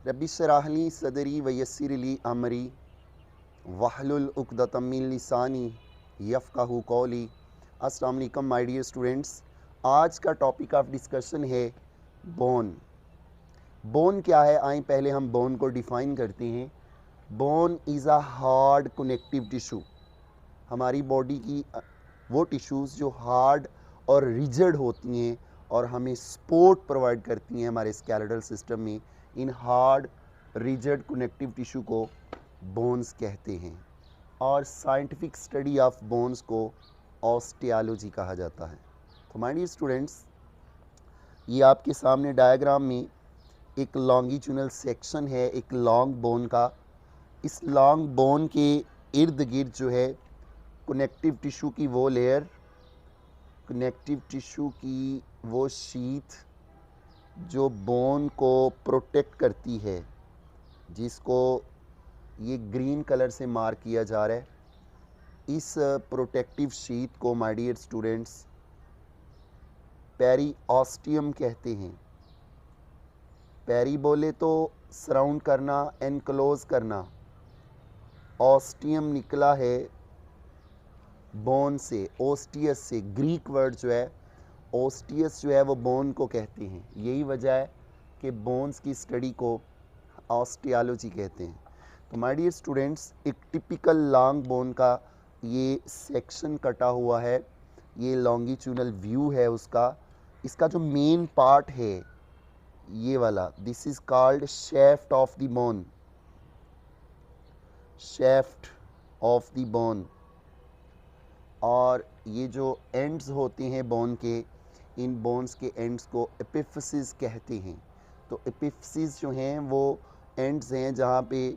Rabbi इश्रह ली सदरी व यस्सिर ली अमरी वहलुल उक़दतम मिन लिसानी यफ़क़हू क़ौली। अस्सलाम वालेकुम माय डियर स्टूडेंट्स। आज का टॉपिक ऑफ डिस्कशन है बोन। बोन क्या है, आइए पहले हम बोन को डिफ़ाइन करते हैं। Bone is a hard connective tissue. हमारी बॉडी की वो टिश्यूज़ जो हार्ड और रिजिड होती हैं और हमें सपोर्ट प्रोवाइड करती हैं हमारे स्केलेटल सिस्टम में, in hard rigid connective tissue को बोन्स कहते हैं। और साइंटिफिक स्टडी ऑफ बोन्स को ऑस्टियोलॉजी कहा जाता है। तो माय डियर स्टूडेंट्स, ये आपके सामने डायग्राम में एक लॉन्गिट्यूडनल सेक्शन है एक लॉन्ग बोन का। इस लॉन्ग बोन के इर्द गिर्द जो है कनेक्टिव टिश्यू की वो लेयर, कनेक्टिव टिश्यू की वो शीथ जो बोन को प्रोटेक्ट करती है, जिसको ये ग्रीन कलर से मार्क किया जा रहा है। इस प्रोटेक्टिव शीथ को माय डियर स्टूडेंट्स पेरिओस्टियम कहते हैं। पेरी बोले तो सराउंड करना, एनक्लोज करना। ऑस्टियम निकला है बोन से, ओस्टियस से। ग्रीक वर्ड जो है ओस्टियस जो है वो बोन को कहते हैं। यही वजह है कि बोन्स की स्टडी को ऑस्टियोलॉजी कहते हैं। तो माय डियर स्टूडेंट्स, एक टिपिकल लॉन्ग बोन का ये सेक्शन कटा हुआ है, ये लॉन्गिट्यूडनल व्यू है उसका। इसका जो मेन पार्ट है ये वाला, this is called shaft of the bone, shaft of the bone. और ये जो एंड्स होते हैं बोन के, इन बोन्स के एंड्स को एपिफिसिस कहते हैं। तो एपिफिसिस जो हैं वो एंड्स हैं जहाँ पे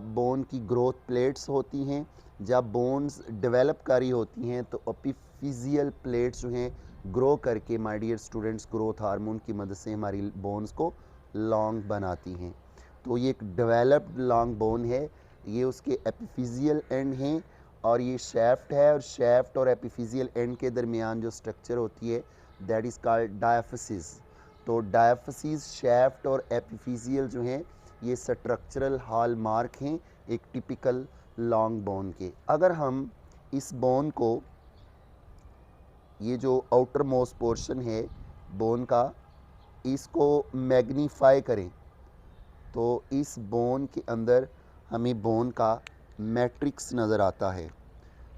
बोन की ग्रोथ प्लेट्स होती हैं। जब बोन्स डेवलप करी होती हैं तो एपिफिजियल प्लेट्स जो हैं ग्रो करके my dear students growth hormone की मदद से हमारी बोन्स को लॉन्ग बनाती हैं। तो ये एक डेवलप्ड लॉन्ग बोन है, ये उसके एपिफिजियल एंड हैं और ये शेफ्ट है। और शेफ्ट और एपिफिजियल एंड के दरमियान जो स्ट्रक्चर होती है दैट इज़ कॉल्ड डायफिसिस। तो डायफिसिस, शेफ्ट और एपिफिजियल जो हैं ये स्ट्रक्चरल हॉल मार्क हैं एक टिपिकल लॉन्ग बोन के। अगर हम इस बोन को, ये जो आउटर मोस्ट पोर्शन है बोन का, इसको मैग्नीफाई करें तो इस बोन के अंदर हमें बोन का मैट्रिक्स नज़र आता है।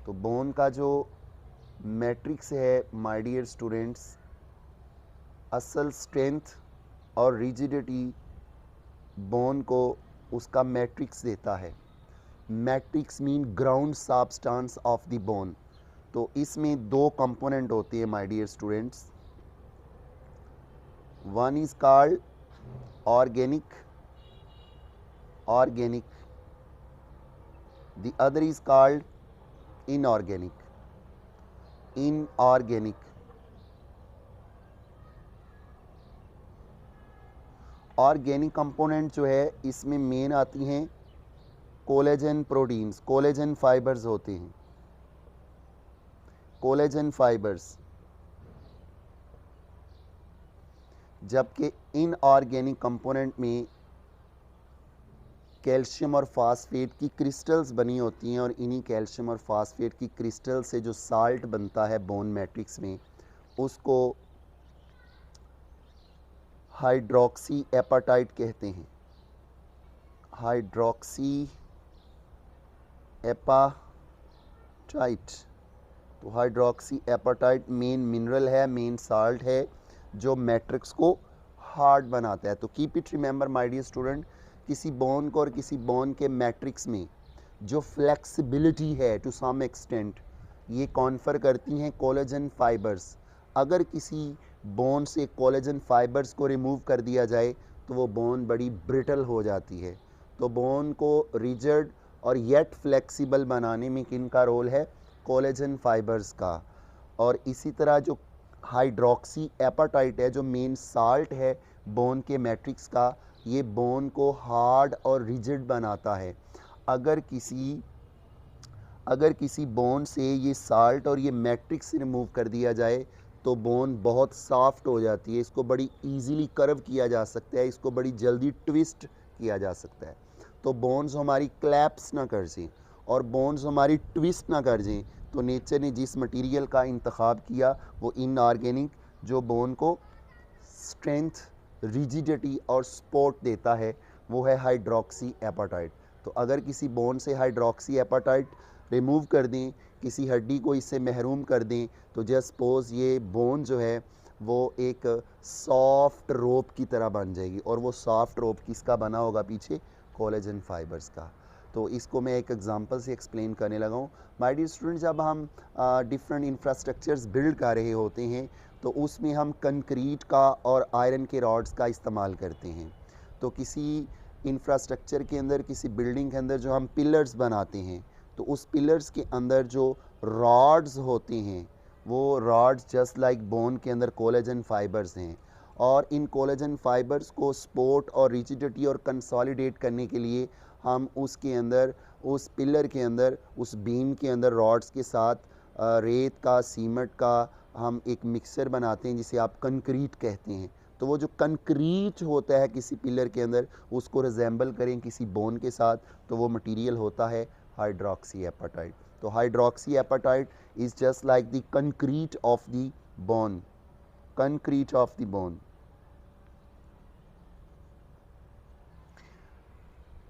तो बोन का जो मैट्रिक्स है माय डियर स्टूडेंट्स, असल स्ट्रेंथ और रिजिडिटी बोन को उसका मैट्रिक्स देता है। Matrix mean ground substance of the bone. तो इसमें दो कंपोनेंट होते हैं my dear students. One is called organic, the other is called inorganic, organic component जो है इसमें मेन आती हैं कोलेजन प्रोटीन्स, कोलेजन फाइबर्स होते हैं, कोलेजन फाइबर्स। जबकि इनऑर्गेनिक कंपोनेंट में कैल्शियम और फास्फेट की क्रिस्टल्स बनी होती हैं और इन्हीं कैल्शियम और फास्फेट की क्रिस्टल से जो साल्ट बनता है बोन मैट्रिक्स में उसको हाइड्रोक्सी एपाटाइट कहते हैं। Hydroxy apatite. तो हाइड्रोक्सी एपाटाइट मेन मिनरल है, मेन साल्ट है जो मैट्रिक्स को हार्ड बनाता है। तो keep it remember my dear student, किसी बोन को और किसी बोन के मैट्रिक्स में जो फ्लेक्सिबिलिटी है टू सम एक्सटेंट ये कॉन्फर करती हैं कोलेजन फाइबर्स। अगर किसी बोन से कोलेजन फाइबर्स को रिमूव कर दिया जाए तो वो बोन बड़ी ब्रिटल हो जाती है। तो बोन को रिजिड और येट फ्लेक्सिबल बनाने में किन का रोल है? कोलेजन फाइबर्स का। और इसी तरह जो हाइड्रोक्सी एपाटाइट है जो मेन साल्ट है बोन के मैट्रिक्स का, ये बोन को हार्ड और रिजिड बनाता है। अगर किसी बोन से ये साल्ट और ये मैट्रिक्स रिमूव कर दिया जाए तो बोन बहुत सॉफ्ट हो जाती है, इसको बड़ी इजीली कर्व किया जा सकता है, इसको बड़ी जल्दी ट्विस्ट किया जा सकता है। तो बोन्स हमारी क्लैप्स ना कर जाएँ और बोन्स हमारी ट्विस्ट ना कर जाएँ, तो नेचर ने जिस मटेरियल का इंतखाब किया वो इनऑर्गेनिक, जो बोन को स्ट्रेंथ, रिजिडिटी और सपोर्ट देता है, वो है हाइड्रोक्सी एपेटाइट। तो अगर किसी बोन से हाइड्रोक्सी एपेटाइट रिमूव कर दें, किसी हड्डी को इससे महरूम कर दें, तो जस्ट सपोज ये बोन जो है वो एक सॉफ्ट रोप की तरह बन जाएगी, और वो सॉफ्ट रोप किसका बना होगा पीछे? कोलेजन फाइबर्स का। तो इसको मैं एक एग्जांपल से एक्सप्लेन करने लगा हूँ। माय डियर स्टूडेंट, जब हम डिफरेंट इंफ्रास्ट्रक्चर्स बिल्ड कर रहे होते हैं तो उसमें हम कंक्रीट का और आयरन के रॉड्स का इस्तेमाल करते हैं। तो किसी इंफ्रास्ट्रक्चर के अंदर, किसी बिल्डिंग के अंदर जो हम पिलर्स बनाते हैं, तो उस पिलर्स के अंदर जो रॉड्स होते हैं, वो रॉड्स जस्ट लाइक बोन के अंदर कोलेजन फाइबर्स हैं, और इन कोलेजन फाइबर्स को सपोर्ट और रिजिडिटी और कंसोलिडेट करने के लिए हम उसके अंदर, उस पिलर के अंदर, उस बीम के अंदर रॉड्स के साथ रेत का, सीमेंट का हम एक मिक्सर बनाते हैं जिसे आप कंक्रीट कहते हैं। तो वो जो कंक्रीट होता है किसी पिलर के अंदर, उसको रिजेंबल करें किसी बोन के साथ, तो वो मटेरियल होता है हाइड्रोक्सी एपेटाइट। तो hydroxy apatite is just like the concrete of the bone, concrete of the bone.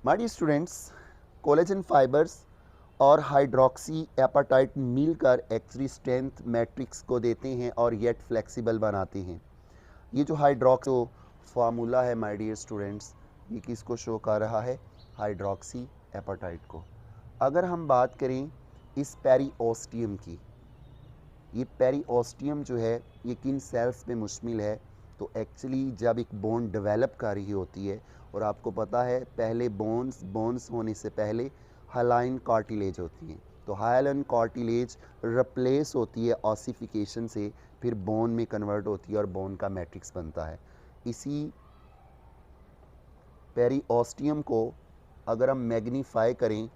My dear students, collagen fibres और हाइड्रोक्सी एपेटाइट मिलकर एक्चुअली स्ट्रेंथ मैट्रिक्स को देते हैं और येट फ्लेक्सिबल बनाते हैं। ये जो हाइड्रोक्सो फार्मूला है माय डियर स्टूडेंट्स, ये किसको शो कर रहा है? हाइड्रोक्सी एपेटाइट को। अगर हम बात करें इस पेरिओस्टियम की, ये पेरिओस्टियम जो है ये किन सेल्स पे मुश्तमिल है? तो एक्चुअली जब एक बोन डेवलप कर रही होती है, और आपको पता है पहले बोन्स होने से पहले हालाइन कार्टिलेज होती है, तो हालाइन कार्टिलेज रिप्लेस होती है ऑसिफिकेशन से, फिर बोन में कन्वर्ट होती है और बोन का मैट्रिक्स बनता है। इसी पेरिओस्टियम को अगर हम मैग्नीफाई करें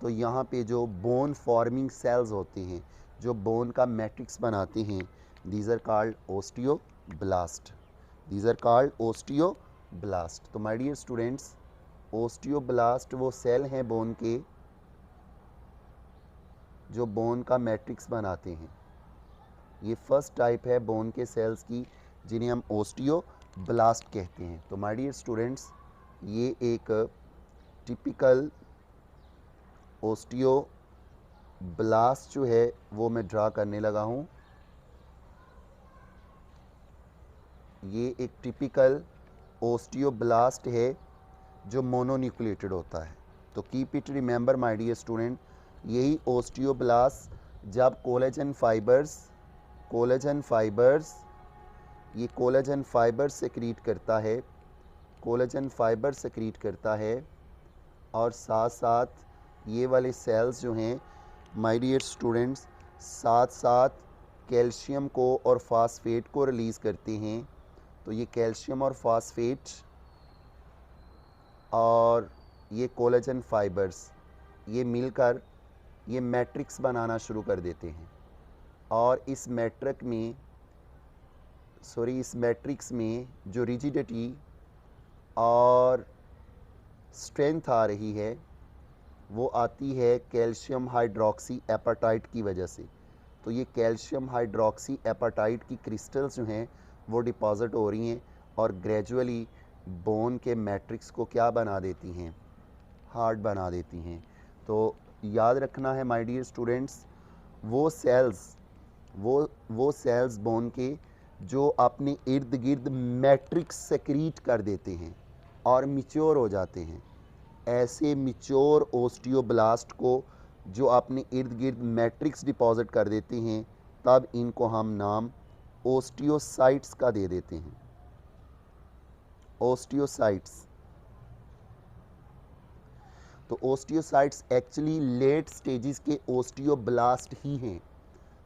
तो यहाँ पे जो बोन फॉर्मिंग सेल्स होते हैं, जो बोन का मैट्रिक्स बनाते हैं, these are called osteoblast, these are called osteoblast. तो माय डियर स्टूडेंट्स, ओस्टियोब्लास्ट वो सेल हैं बोन के जो बोन का मैट्रिक्स बनाते हैं। ये फर्स्ट टाइप है बोन के सेल्स की जिन्हें हम ओस्टियोब्लास्ट कहते हैं। तो माय डियर स्टूडेंट्स, ये एक टिपिकल ओस्टियोब्लास्ट जो है वो मैं ड्रा करने लगा हूँ। ये एक टिपिकल ओस्टियोब्लास्ट है जो मोनोन्यूक्लिएटेड होता है। तो keep it remember my dear student, यही ओस्टियोब्लास्ट जब कोलेजन फाइबर्स ये कोलेजन फाइबर्स सेक्रीट करता है, कोलेजन फाइबर सेक्रीट करता है, और साथ साथ ये वाले सेल्स जो हैं माय डियर स्टूडेंट्स, साथ साथ कैल्शियम को और फास्फेट को रिलीज़ करते हैं। तो ये कैल्शियम और फास्फेट और ये कोलेजन फाइबर्स ये मिलकर ये मैट्रिक्स बनाना शुरू कर देते हैं, और इस मैट्रिक्स में जो रिजिडिटी और स्ट्रेंथ आ रही है वो आती है कैल्शियम हाइड्रोक्सी एपेटाइट की वजह से। तो ये कैल्शियम हाइड्रोक्सी एपेटाइट की क्रिस्टल्स जो हैं वो डिपॉजिट हो रही हैं और ग्रेजुअली बोन के मैट्रिक्स को क्या बना देती हैं? हार्ड बना देती हैं। तो याद रखना है माय डियर स्टूडेंट्स, वो सेल्स बोन के जो अपने इर्द गिर्द मैट्रिक्स सेक्रीट कर देते हैं और मिच्योर हो जाते हैं, ऐसे मिच्योर ओस्टियोब्लास्ट को जो अपने इर्द गिर्द मैट्रिक्स डिपॉजिट कर देते हैं, तब इनको हम नाम ओस्टियोसाइट्स का दे देते हैं, ओस्टियोसाइट्स। तो ओस्टियोसाइट्स एक्चुअली लेट स्टेजेस के ओस्टियोब्लास्ट ही हैं।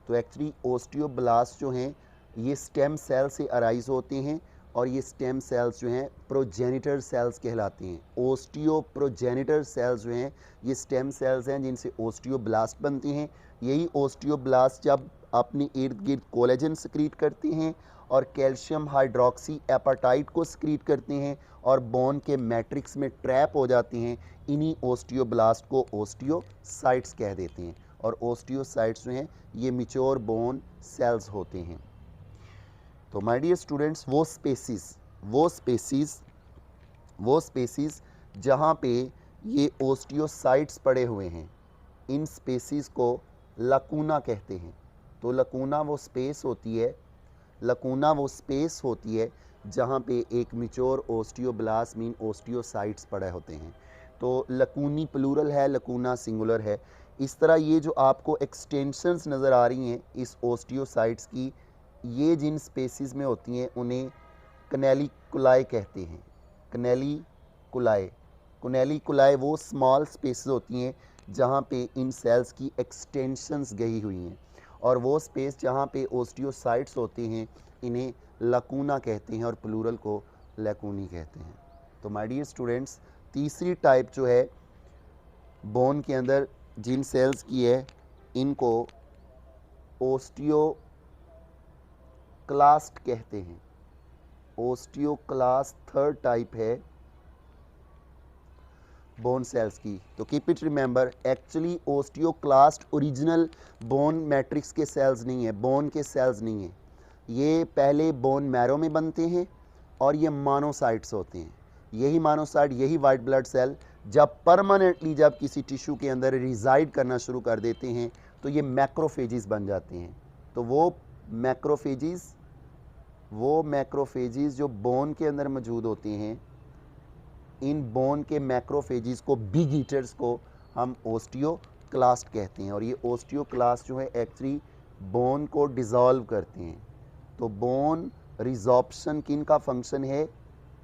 तो एक्चुअली ओस्टियोब्लास्ट जो हैं ये स्टेम सेल से अराइज होते हैं, और ये स्टेम सेल्स जो हैं प्रोजेनिटर सेल्स कहलाते हैं। ओस्टियो प्रोजेनिटर सेल्स जो हैं ये स्टेम सेल्स हैं जिनसे ओस्टियोब्लास्ट बनते हैं। यही ओस्टियोब्लास्ट जब अपने इर्द गिर्द कोलेजन सिक्रीट करते हैं और कैल्शियम हाइड्रोक्सी एपाटाइट को सिक्रीट करते हैं और बोन के मैट्रिक्स में ट्रैप हो जाते हैं। इन्हीं ओस्टियोब्लास्ट को ओस्टियोसाइट्स कह देते हैं और ओस्टियोसाइट्स जो हैं ये मैच्योर बोन सेल्स होते हैं। तो माय डियर स्टूडेंट्स, वो स्पेसीज जहाँ पे ये ओस्टियोसाइट्स पड़े हुए हैं, इन स्पेसीज को लकूना कहते हैं। तो लकूना वो स्पेस होती है जहाँ पे एक मैच्योर ओस्टियोब्लास्ट मीन ओस्टियोसाइट्स पड़े होते हैं। तो लकूनी प्लूरल है, लकूना सिंगुलर है। इस तरह ये जो आपको एक्सटेंशंस नज़र आ रही हैं इस ओस्टियोसाइट्स की, ये जिन स्पेसीज में होती हैं उन्हें कनेलिकुलाए कहते हैं। कनेलिकुलाए वो स्मॉल स्पेसेस होती हैं जहाँ पे इन सेल्स की एक्सटेंशंस गई हुई हैं, और वो स्पेस जहाँ पे ओस्टियोसाइट्स होते हैं इन्हें लकूना कहते हैं और प्लूरल को लैकूनी कहते हैं। तो माय डियर स्टूडेंट्स, तीसरी टाइप जो है बोन के अंदर जिन सेल्स की है, इनको ओस्टियोक्लास्ट कहते हैं। ओस्टियोक्लास्ट थर्ड टाइप है बोन सेल्स की। तो keep it remember, actually osteoclast original bone matrix के सेल्स नहीं है, बोन के सेल्स नहीं है। ये पहले बोन मैरो में बनते हैं और ये मानोसाइट्स होते हैं। यही मानोसाइट, यही वाइट ब्लड सेल जब परमानेंटली जब किसी टिश्यू के अंदर रिजाइड करना शुरू कर देते हैं तो ये मैक्रोफेजिस बन जाते हैं। तो वो मैक्रोफेजिस जो बोन के अंदर मौजूद होते हैं, इन बोन के मैक्रोफेजिस को, बिग ईटर्स को हम ओस्टियोक्लास्ट कहते हैं। और ये ओस्टियोक्लास्ट जो है एक्चुअली बोन को डिज़ोल्व करते हैं। तो बोन रिजॉर्प्शन किन का फंक्शन है?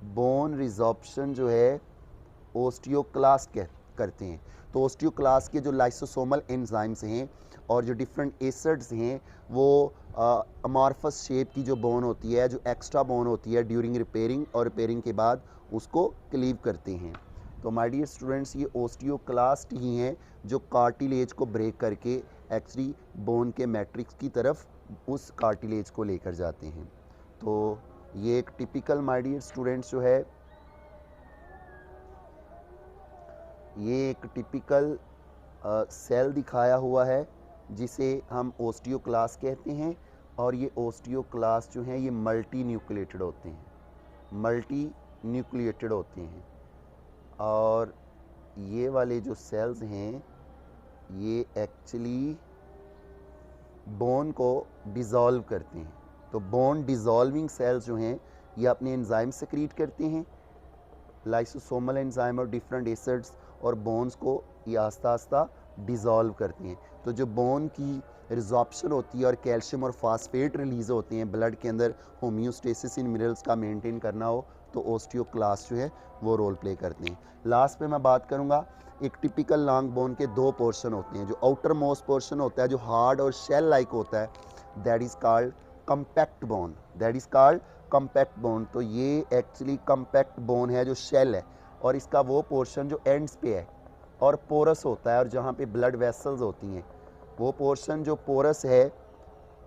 बोन रिजॉर्प्शन जो है ओस्टियोक्लास्ट करते हैं। तो ओस्टियोक्लास्ट के जो लाइसोसोमल एंजाइम्स हैं और जो डिफरेंट एसिड्स हैं वो अमॉर्फस शेप की जो बोन होती है, जो एक्स्ट्रा बोन होती है, ड्यूरिंग रिपेयरिंग और रिपेयरिंग के बाद उसको क्लीव करते हैं। तो माय डियर स्टूडेंट्स, ये ओस्टियोक्लास्ट ही हैं जो कार्टिलेज को ब्रेक करके एक्चुअली बोन के मैट्रिक्स की तरफ उस कार्टिलेज को लेकर जाते हैं। तो ये एक टिपिकल माय डियर स्टूडेंट्स जो है, ये एक टिपिकल सेल दिखाया हुआ है जिसे हम ओस्टियोक्लास्ट कहते हैं। और ये ओस्टियोक्लास्ट जो हैं ये मल्टी न्यूक्लिएटेड होते हैं। और ये वाले जो सेल्स हैं ये एक्चुअली बोन को डिज़ोल्व करते हैं। तो बोन डिज़ोल्विंग सेल्स जो हैं ये अपने एंजाइम सेक्रीट करते हैं, लाइसोसोमल एंजाइम और डिफरेंट एसिड्स, और बोन्स को ये आस्ता आस्ता डिज़ोल्व करते हैं। तो जो बोन की रिजॉर्प्शन होती है और कैल्शियम और फास्फेट रिलीज़ होते हैं ब्लड के अंदर, होम्योस्टेसिस इन मिनरल्स का मेंटेन करना हो तो ओस्टियोक्लास्ट जो है वो रोल प्ले करते हैं। लास्ट पे मैं बात करूँगा, एक टिपिकल लॉन्ग बोन के दो पोर्शन होते हैं। जो आउटर मोस्ट पोर्शन होता है जो हार्ड और शेल लाइक होता है, that is called compact bone. तो ये एक्चुअली कम्पैक्ट बोन है जो शेल है, और इसका वो पोर्शन जो एंड्स पे है और पोरस होता है और जहाँ पे ब्लड वेसल्स होती हैं, वो पोर्शन जो पोरस है,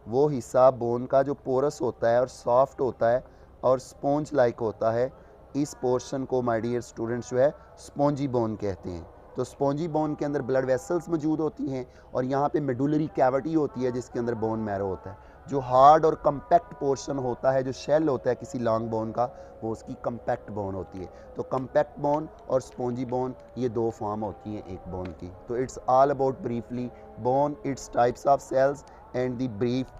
वो हिस्सा बोन का जो पोरस होता है और सॉफ्ट होता है और स्पॉन्ज लाइक होता है, इस पोर्शन को माय डियर स्टूडेंट्स जो है स्पॉन्जी बोन कहते हैं। तो स्पॉन्जी बोन के अंदर ब्लड वेसल्स मौजूद होती हैं और यहाँ पे मेडुलरी कैविटी होती है जिसके अंदर बोन मैरो होता है। जो हार्ड और कम्पैक्ट पोर्शन होता है, जो शेल होता है किसी लॉन्ग बोन का, वो उसकी कम्पैक्ट बोन होती है। तो कम्पैक्ट बोन और स्पॉन्जी बोन ये दो फॉर्म होती हैं एक बोन की। तो it's all about briefly bone, it's types of cells and the brief